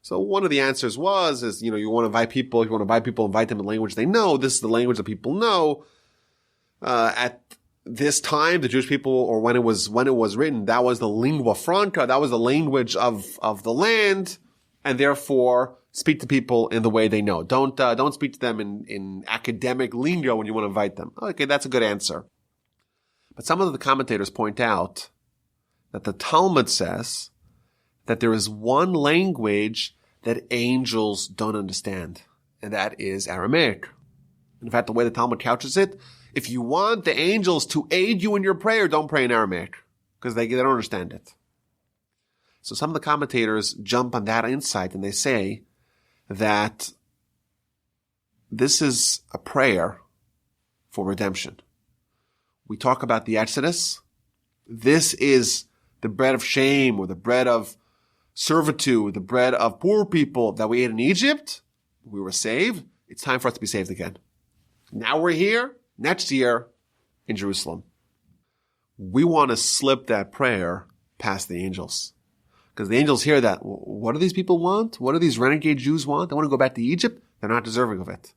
So one of the answers you want to invite people, invite them in language they know. This is the language that people know. At this time, the Jewish people, or when it was written, that was the lingua franca, that was the language of the land, and therefore speak to people in the way they know. Don't speak to them in academic lingo when you want to invite them. Okay, that's a good answer. But some of the commentators point out that the Talmud says that there is one language that angels don't understand, and that is Aramaic. In fact, the way the Talmud couches it, if you want the angels to aid you in your prayer, don't pray in Aramaic, because they don't understand it. So some of the commentators jump on that insight, and they say that this is a prayer for redemption. We talk about the Exodus. This is the bread of shame, or the bread of servitude, the bread of poor people that we ate in Egypt. We were saved. It's time for us to be saved again. Now we're here, next year, in Jerusalem. We want to slip that prayer past the angels. Because the angels hear that. What do these people want? What do these renegade Jews want? They want to go back to Egypt? They're not deserving of it.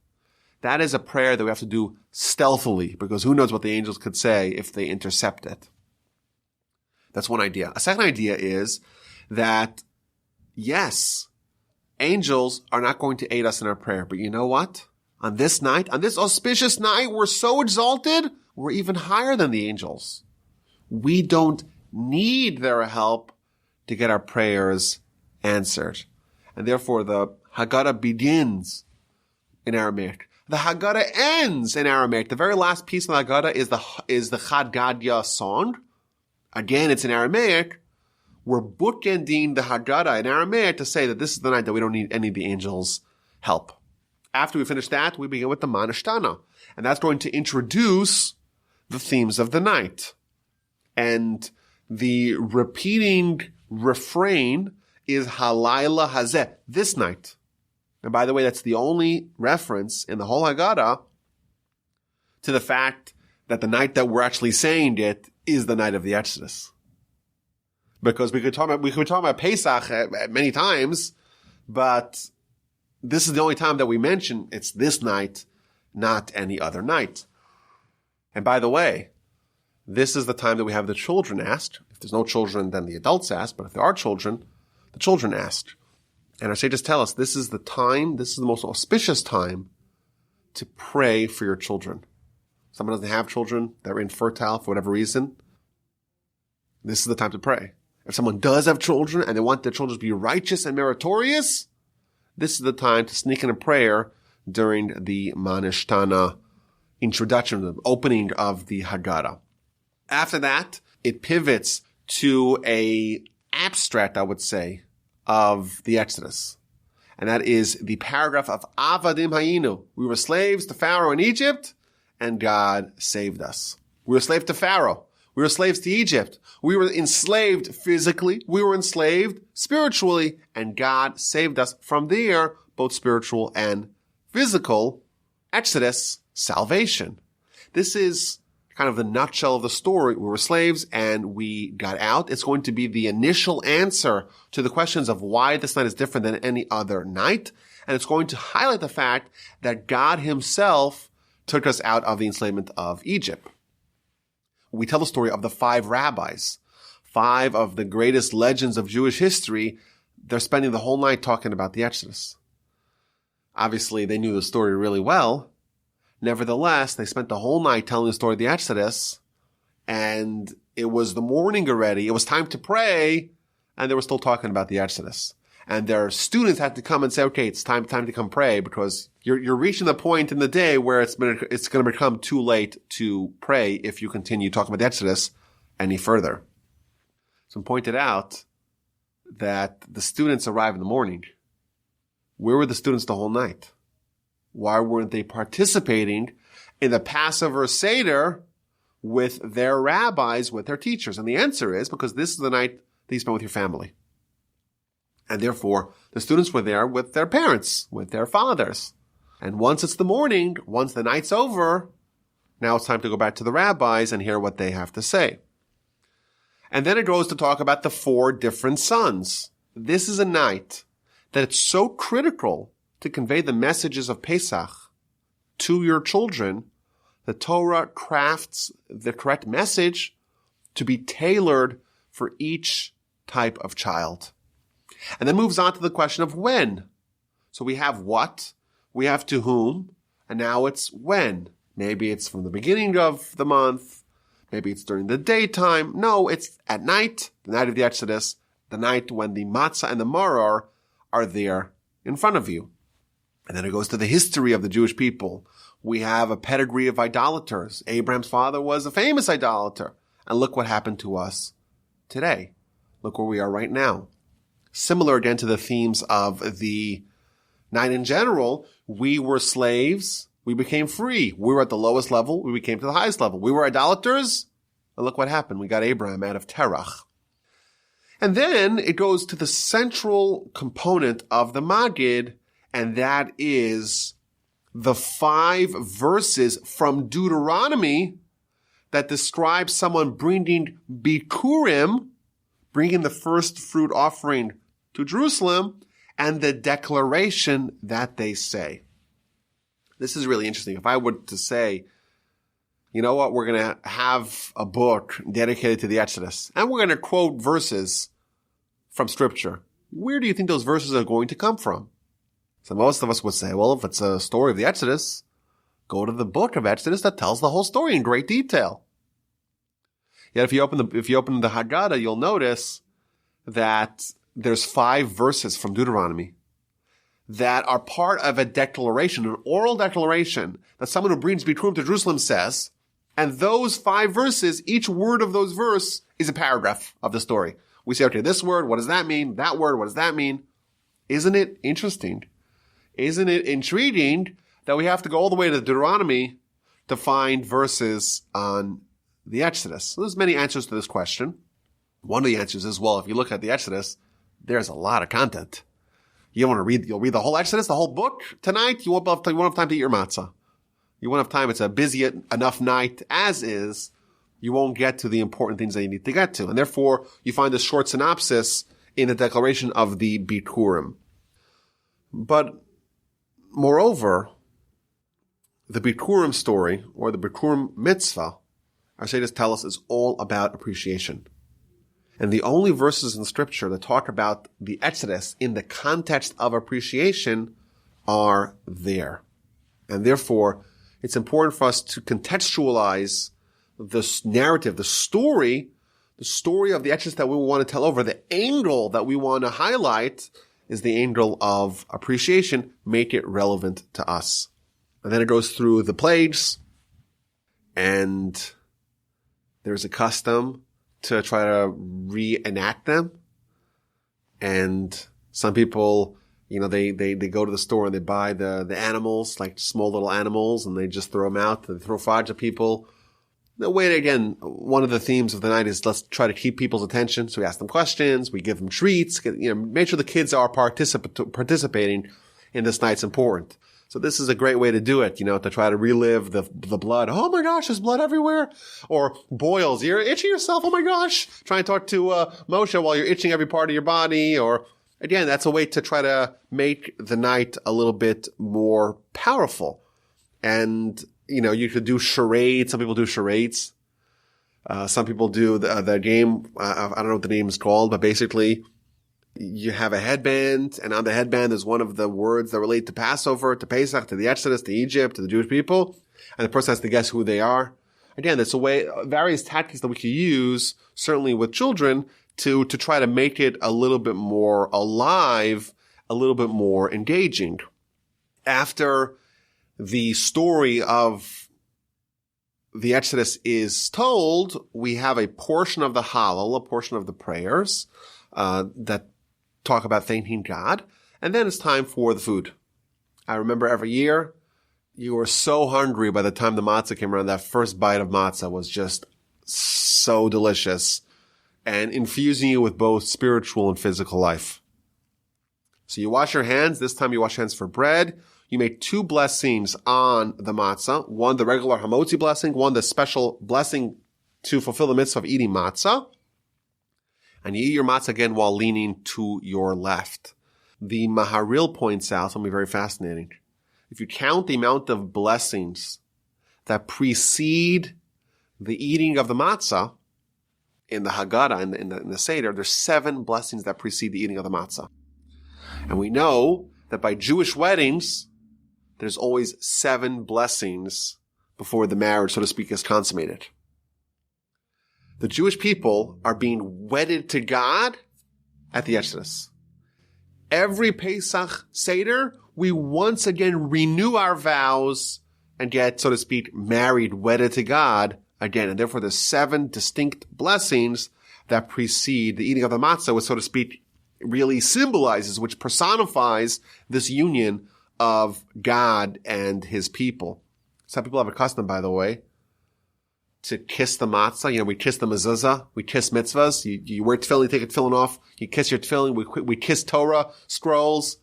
That is a prayer that we have to do stealthily, because who knows what the angels could say if they intercept it. That's one idea. A second idea is that yes, angels are not going to aid us in our prayer, but you know what? On this night, on this auspicious night, we're so exalted, we're even higher than the angels. We don't need their help to get our prayers answered. And therefore, the Haggadah begins in Aramaic. The Haggadah ends in Aramaic. The very last piece of the Haggadah is the Chad Gadya song. Again, it's in Aramaic, we're bookending the Haggadah in Aramaic to say that this is the night that we don't need any of the angels' help. After we finish that, we begin with the Manishtana. And that's going to introduce the themes of the night. And the repeating refrain is Halayla Hazeh, this night. And by the way, that's the only reference in the whole Haggadah to the fact that the night that we're actually saying it is the night of the Exodus. Because we could talk about Pesach many times, but this is the only time that we mention it's this night, not any other night. And by the way, this is the time that we have the children asked. If there's no children, then the adults asked. But if there are children, the children asked. And our sages tell us this is the most auspicious time to pray for your children. Someone doesn't have children, they're infertile for whatever reason. This is the time to pray. If someone does have children and they want their children to be righteous and meritorious, this is the time to sneak in a prayer during the Manishtana introduction, the opening of the Haggadah. After that, it pivots to a abstract, I would say, of the Exodus. And that is the paragraph of Avadim Hayinu. We were slaves to Pharaoh in Egypt, and God saved us. We were slaves to Pharaoh. We were slaves to Egypt. We were enslaved physically. We were enslaved spiritually, and God saved us from there, both spiritual and physical. Exodus, salvation. This is kind of the nutshell of the story. We were slaves and we got out. It's going to be the initial answer to the questions of why this night is different than any other night. And it's going to highlight the fact that God himself took us out of the enslavement of Egypt. We tell the story of the 5 rabbis, 5 of the greatest legends of Jewish history. They're spending the whole night talking about the Exodus. Obviously, they knew the story really well. Nevertheless, they spent the whole night telling the story of the Exodus, and it was the morning already. It was time to pray, and they were still talking about the Exodus. And their students had to come and say, okay, it's time to come pray, because you're reaching the point in the day where it's going to become too late to pray if you continue talking about the Exodus any further. So pointed out that the students arrived in the morning. Where were the students the whole night? Why weren't they participating in the Passover Seder with their rabbis, with their teachers? And the answer is because this is the night that you spend with your family. And therefore, the students were there with their parents, with their fathers. And once it's the morning, once the night's over, now it's time to go back to the rabbis and hear what they have to say. And then it goes to talk about the 4 different sons. This is a night that it's so critical to convey the messages of Pesach to your children. The Torah crafts the correct message to be tailored for each type of child. And then moves on to the question of when. So we have what, we have to whom, and now it's when. Maybe it's from the beginning of the month, maybe it's during the daytime. No, it's at night, the night of the Exodus, the night when the matzah and the maror are there in front of you. And then it goes to the history of the Jewish people. We have a pedigree of idolaters. Abraham's father was a famous idolater. And look what happened to us today. Look where we are right now. Similar again to the themes of the night in general. We were slaves. We became free. We were at the lowest level. We became to the highest level. We were idolaters. And look what happened. We got Abraham out of Terach. And then it goes to the central component of the Maggid, and that is the 5 verses from Deuteronomy that describe someone bringing Bikurim, bringing the first fruit offering to Jerusalem, and the declaration that they say. This is really interesting. If I were to say, you know what, we're going to have a book dedicated to the Exodus, and we're going to quote verses from Scripture, where do you think those verses are going to come from? So most of us would say, well, if it's a story of the Exodus, go to the book of Exodus that tells the whole story in great detail. Yet if you open the Haggadah, you'll notice that there's 5 verses from Deuteronomy that are part of a declaration, an oral declaration that someone who brings Bikurim to Jerusalem says, and those 5 verses, each word of those verses is a paragraph of the story. We say, okay, this word, what does that mean? That word, what does that mean? Isn't it interesting? Isn't it intriguing that we have to go all the way to Deuteronomy to find verses on the Exodus? So there's many answers to this question. One of the answers is, well, if you look at the Exodus, there's a lot of content. You'll read the whole Exodus, the whole book tonight. You won't have time to eat your matzah. You won't have time. It's a busy enough night as is. You won't get to the important things that you need to get to. And therefore, you find a short synopsis in the declaration of the Bikurim. But moreover, the Bikurim story, or the Bikurim mitzvah, our sages tell us, is all about appreciation. And the only verses in Scripture that talk about the Exodus in the context of appreciation are there. And therefore, it's important for us to contextualize this narrative, the story of the Exodus that we want to tell over. The angle that we want to highlight is the angle of appreciation, make it relevant to us. And then it goes through the plagues, and there's a custom to try to reenact them. And some people, they go to the store and they buy the animals, like small little animals, and they just throw them out. They throw fudge at people. The way, again, one of the themes of the night is let's try to keep people's attention. So we ask them questions, we give them treats, make sure the kids are participating in this night's important. So this is a great way to do it, to try to relive the blood. Oh my gosh, there's blood everywhere. Or boils. You're itching yourself. Oh my gosh. Try and talk to Moshe while you're itching every part of your body. Or again, that's a way to try to make the night a little bit more powerful. And, you could do charades. Some people do charades. Some people do the game. I don't know what the name is called, but basically you have a headband, and on the headband is one of the words that relate to Passover, to Pesach, to the Exodus, to Egypt, to the Jewish people, and the person has to guess who they are. Again, that's a way, various tactics that we can use, certainly with children, to try to make it a little bit more alive, a little bit more engaging. After the story of the Exodus is told, we have a portion of the Hallel, a portion of the prayers, that talk about thanking God, and then it's time for the food. I remember every year, you were so hungry by the time the matzah came around. That first bite of matzah was just so delicious and infusing you with both spiritual and physical life. So you wash your hands. This time you wash your hands for bread. You make 2 blessings on the matzah. One, the regular hamotzi blessing. One, the special blessing to fulfill the mitzvah of eating matzah. And you eat your matzah again while leaning to your left. The Maharil points out something very fascinating. If you count the amount of blessings that precede the eating of the matzah in the Haggadah, in the Seder, there's 7 blessings that precede the eating of the matzah. And we know that by Jewish weddings, there's always 7 blessings before the marriage, so to speak, is consummated. The Jewish people are being wedded to God at the Exodus. Every Pesach Seder, we once again renew our vows and get, so to speak, married, wedded to God again. And therefore, there's 7 distinct blessings that precede the eating of the matzah, which, so to speak, really symbolizes, which personifies this union of God and his people. Some people have a custom, by the way, to kiss the matzah. We kiss the mezuzah. We kiss mitzvahs. You wear tefillin, you take a tefillin off. You kiss your tefillin. We kiss Torah scrolls.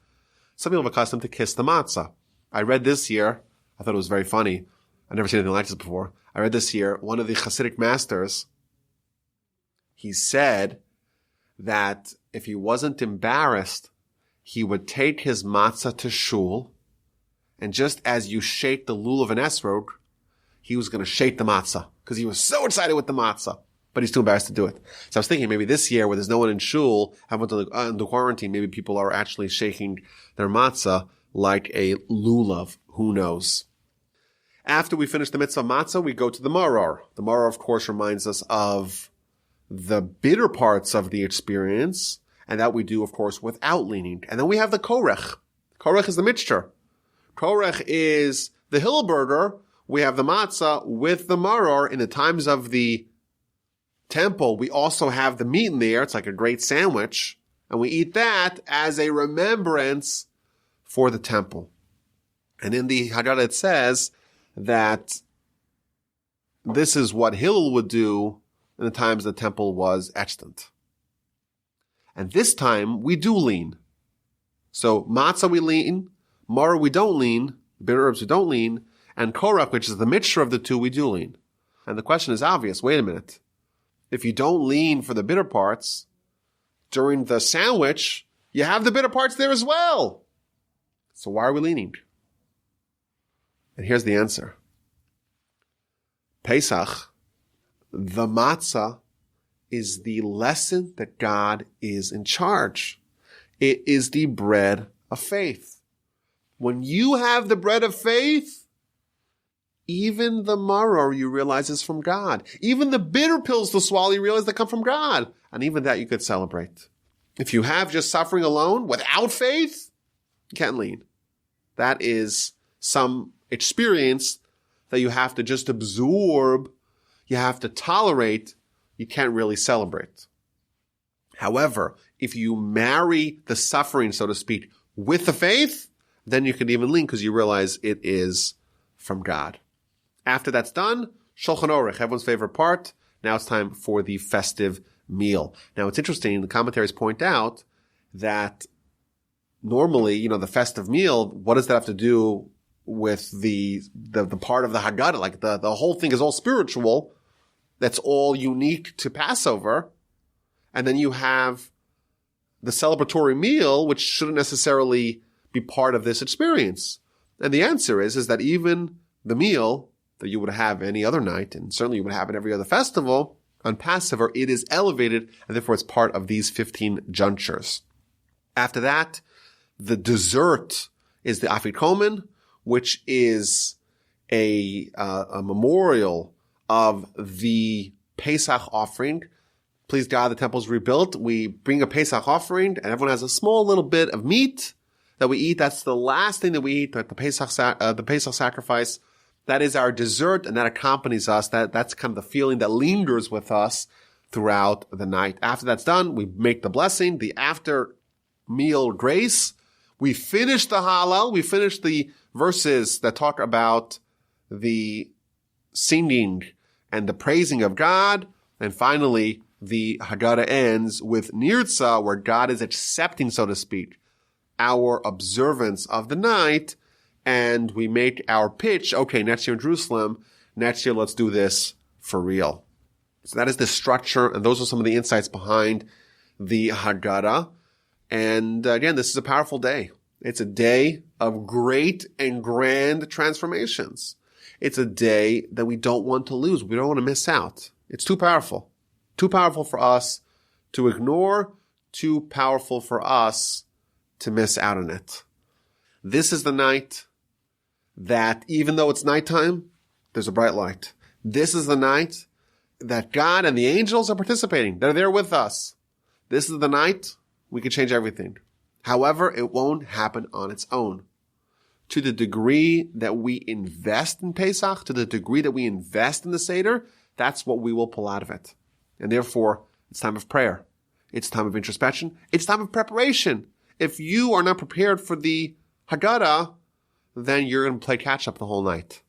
Some people have a custom to kiss the matzah. I read this year, I thought it was very funny. I've never seen anything like this before. I read this year, one of the Hasidic masters, he said that if he wasn't embarrassed, he would take his matzah to shul, and just as you shake the lulav and esrog, he was going to shake the matzah, because he was so excited with the matzah, but he's too embarrassed to do it. So I was thinking maybe this year, where there's no one in shul, having to under quarantine, maybe people are actually shaking their matzah like a lulav. Who knows? After we finish the mitzvah matzah, we go to the maror. The maror, of course, reminds us of the bitter parts of the experience, and that we do, of course, without leaning. And then we have the korech. Korech is the mixture. Korech is the Hillburger. We have the matzah with the maror in the times of the temple, we also have the meat in there. It's like a great sandwich. And we eat that as a remembrance for the temple. And in the Haggadah it says that this is what Hillel would do in the times the temple was extant. And this time we do lean. So matzah we lean, maror we don't lean, bitter herbs we don't lean, and korach, which is the mixture of the two, we do lean. And the question is obvious. Wait a minute. If you don't lean for the bitter parts, during the sandwich, you have the bitter parts there as well. So why are we leaning? And here's the answer. Pesach, the matzah, is the lesson that God is in charge. It is the bread of faith. When you have the bread of faith, even the maror you realize is from God. Even the bitter pills to swallow you realize they come from God. And even that you could celebrate. If you have just suffering alone without faith, you can't lean. That is some experience that you have to just absorb. You have to tolerate. You can't really celebrate. However, if you marry the suffering, so to speak, with the faith, then you can even lean because you realize it is from God. After that's done, Shulchan Aruch, everyone's favorite part. Now it's time for the festive meal. Now it's interesting, the commentaries point out that normally, the festive meal, what does that have to do with the part of the Haggadah? Like the whole thing is all spiritual. That's all unique to Passover. And then you have the celebratory meal, which shouldn't necessarily be part of this experience. And the answer is that even the meal that you would have any other night, and certainly you would have in every other festival, on Passover, it is elevated, and therefore it's part of these 15 junctures. After that, the dessert is the afikomen, which is a memorial of the Pesach offering. Please God, the temple is rebuilt. We bring a Pesach offering, and everyone has a small little bit of meat that we eat. That's the last thing that we eat, like the Pesach sacrifice. That is our dessert, and that accompanies us. That's kind of the feeling that lingers with us throughout the night. After that's done, we make the blessing, the after meal grace. We finish the Hallel. We finish the verses that talk about the singing and the praising of God. And finally, the Haggadah ends with Nirtza, where God is accepting, so to speak, our observance of the night. And we make our pitch, okay, next year in Jerusalem, next year let's do this for real. So that is the structure, and those are some of the insights behind the Haggadah. And again, this is a powerful day. It's a day of great and grand transformations. It's a day that we don't want to lose. We don't want to miss out. It's too powerful. Too powerful for us to ignore, too powerful for us to miss out on it. This is the night that even though it's nighttime, there's a bright light. This is the night that God and the angels are participating. They're there with us. This is the night we can change everything. However, it won't happen on its own. To the degree that we invest in Pesach, to the degree that we invest in the Seder, that's what we will pull out of it. And therefore, it's time of prayer. It's time of introspection. It's time of preparation. If you are not prepared for the Haggadah, then you're going to play catch up the whole night.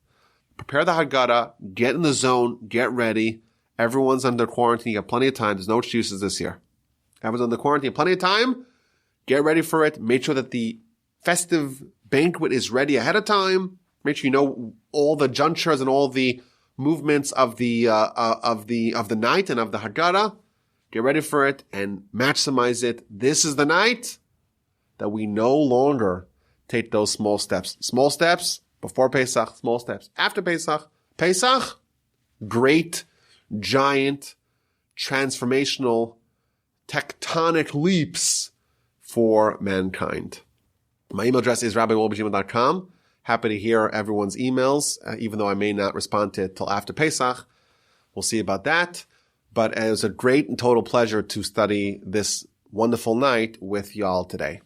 Prepare the Haggadah, get in the zone, get ready. Everyone's under quarantine. You got plenty of time. There's no excuses this year. Everyone's under quarantine. Plenty of time. Get ready for it. Make sure that the festive banquet is ready ahead of time. Make sure you know all the junctures and all the movements of the night and of the Haggadah. Get ready for it and maximize it. This is the night that we no longer take those small steps. Small steps before Pesach, small steps after Pesach. Pesach, great, giant, transformational, tectonic leaps for mankind. My email address is rabbiwolbe@gmail.com. Happy to hear everyone's emails, even though I may not respond to it till after Pesach. We'll see about that. But it was a great and total pleasure to study this wonderful night with y'all today.